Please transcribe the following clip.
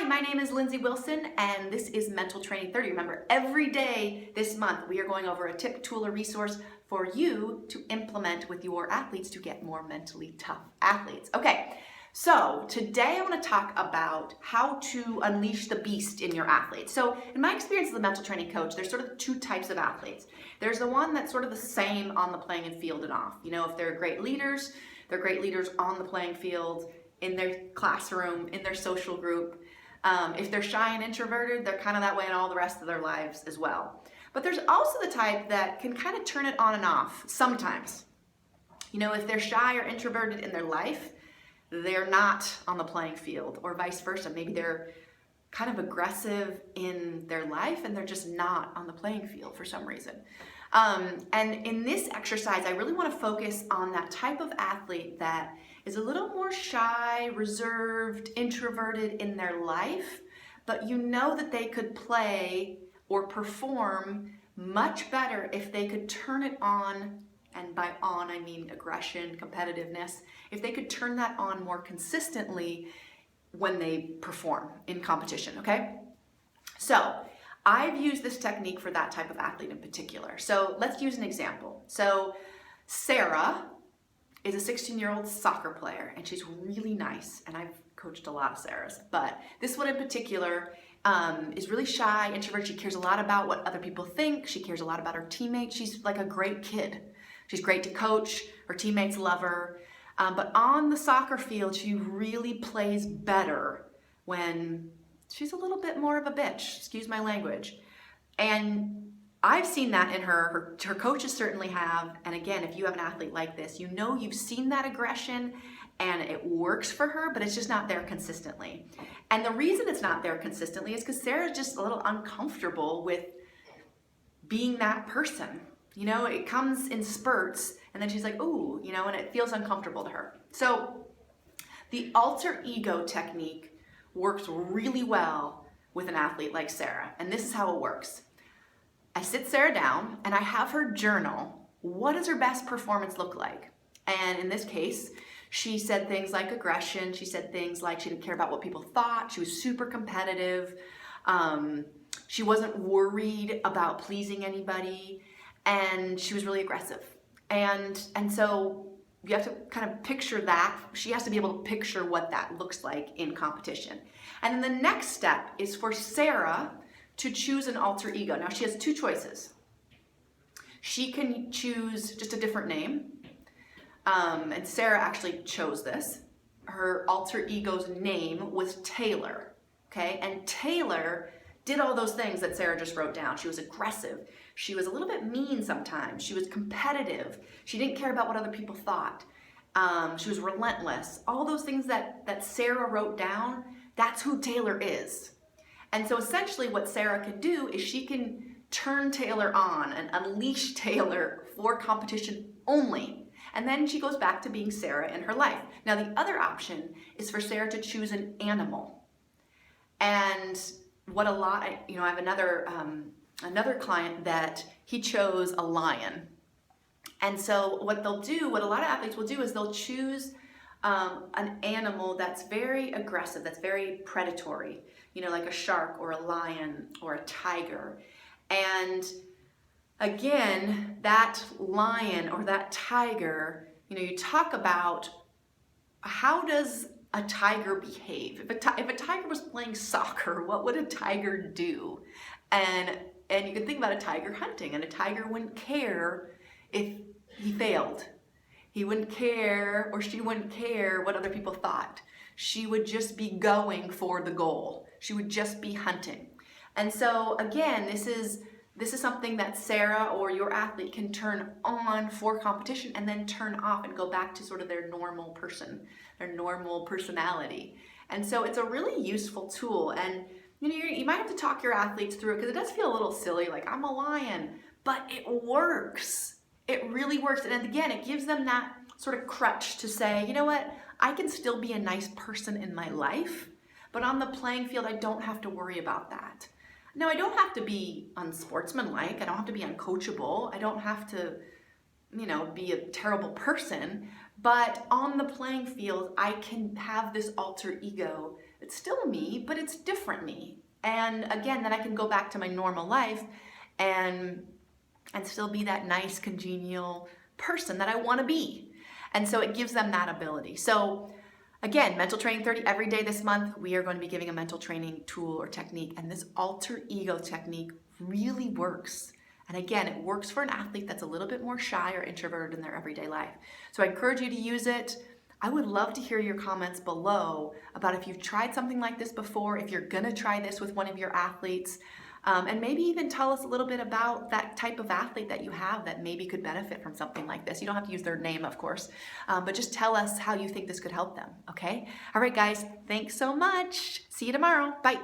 my name is Lindsay Wilson, and this is Mental Training 30. Remember, every day this month we are going over a tip, tool, or resource for you to implement with your athletes to get more mentally tough athletes. Okay, so today I want to talk about how to unleash the beast in your athletes. So in my experience as a mental training coach, there's sort of two types of athletes. There's the one that's sort of the same on the playing field and off. You know, if they're great leaders on the playing field, in their classroom, in their social group. If they're shy and introverted, they're kind of that way in all the rest of their lives as well. But there's also the type that can kind of turn it on and off sometimes. You know, if they're shy or introverted in their life, they're not on the playing field, or vice versa. Maybe they're kind of aggressive in their life and they're just not on the playing field for some reason. And in this exercise, I really want to focus on that type of athlete that is a little more shy, reserved, introverted in their life, but you know that they could play or perform much better if they could turn it on, and by on I mean aggression, competitiveness, if they could turn that on more consistently when they perform in competition, okay? So I've used this technique for that type of athlete in particular. So let's use an example. So Sarah is a 16-year-old soccer player, and she's really nice, and I've coached a lot of Sarahs, but this one in particular is really shy, introverted. She cares a lot about what other people think. She cares a lot about her teammates. She's like a great kid. She's great to coach. Her teammates love her. But on the soccer field, she really plays better when she's a little bit more of a bitch, excuse my language. And I've seen that in her coaches certainly have. And again, if you have an athlete like this, you know you've seen that aggression and it works for her, but it's just not there consistently. And the reason it's not there consistently is because Sarah's just a little uncomfortable with being that person. You know, it comes in spurts and then she's like, ooh, you know, and it feels uncomfortable to her. So the alter ego technique works really well with an athlete like Sarah. And this is how it works. I sit Sarah down and I have her journal. What does her best performance look like? And in this case, she said things like aggression. She said things like she didn't care about what people thought. She was super competitive. She wasn't worried about pleasing anybody. And she was really aggressive. And so you have to kind of picture that. She has to be able to picture what that looks like in competition. And then the next step is for Sarah to choose an alter ego. Now she has two choices. She can choose just a different name. And Sarah actually chose this. Her alter ego's name was Taylor, okay? And Taylor did all those things that Sarah just wrote down. She was aggressive. She was a little bit mean sometimes. She was competitive. She didn't care about what other people thought. She was relentless. All those things that Sarah wrote down, that's who Taylor is. And so essentially what Sarah can do is she can turn Taylor on and unleash Taylor for competition only. And then she goes back to being Sarah in her life. Now the other option is for Sarah to choose an animal. And what I have another client that he chose a lion. And so what a lot of athletes will do is they'll choose an animal that's very aggressive, that's very predatory, you know, like a shark or a lion or a tiger. And again, that lion or that tiger, you know, you talk about how does a tiger behave? If a tiger was playing soccer, what would a tiger do? And you can think about a tiger hunting, and a tiger wouldn't care if he failed. He wouldn't care, or she wouldn't care what other people thought. She would just be going for the goal. She would just be hunting. And so again, this is something that Sarah or your athlete can turn on for competition and then turn off and go back to sort of their normal person, their normal personality. And so it's a really useful tool. And you know, you might have to talk your athletes through it because it does feel a little silly, like I'm a lion, but it works. It really works. And again, it gives them that sort of crutch to say, you know what, I can still be a nice person in my life, but on the playing field, I don't have to worry about that. Now, I don't have to be unsportsmanlike. I don't have to be uncoachable. I don't have to, you know, be a terrible person. But on the playing field, I can have this alter ego It's still me, but it's different me. And again, then I can go back to my normal life and still be that nice, congenial person that I want to be. And so it gives them that ability. So again, Mental Training 30 every day this month, we are going to be giving a mental training tool or technique. And this alter ego technique really works. And again, it works for an athlete that's a little bit more shy or introverted in their everyday life. So I encourage you to use it. I would love to hear your comments below about if you've tried something like this before, if you're gonna try this with one of your athletes, and maybe even tell us a little bit about that type of athlete that you have that maybe could benefit from something like this. You don't have to use their name, of course, but just tell us how you think this could help them, okay? All right, guys, thanks so much. See you tomorrow. Bye.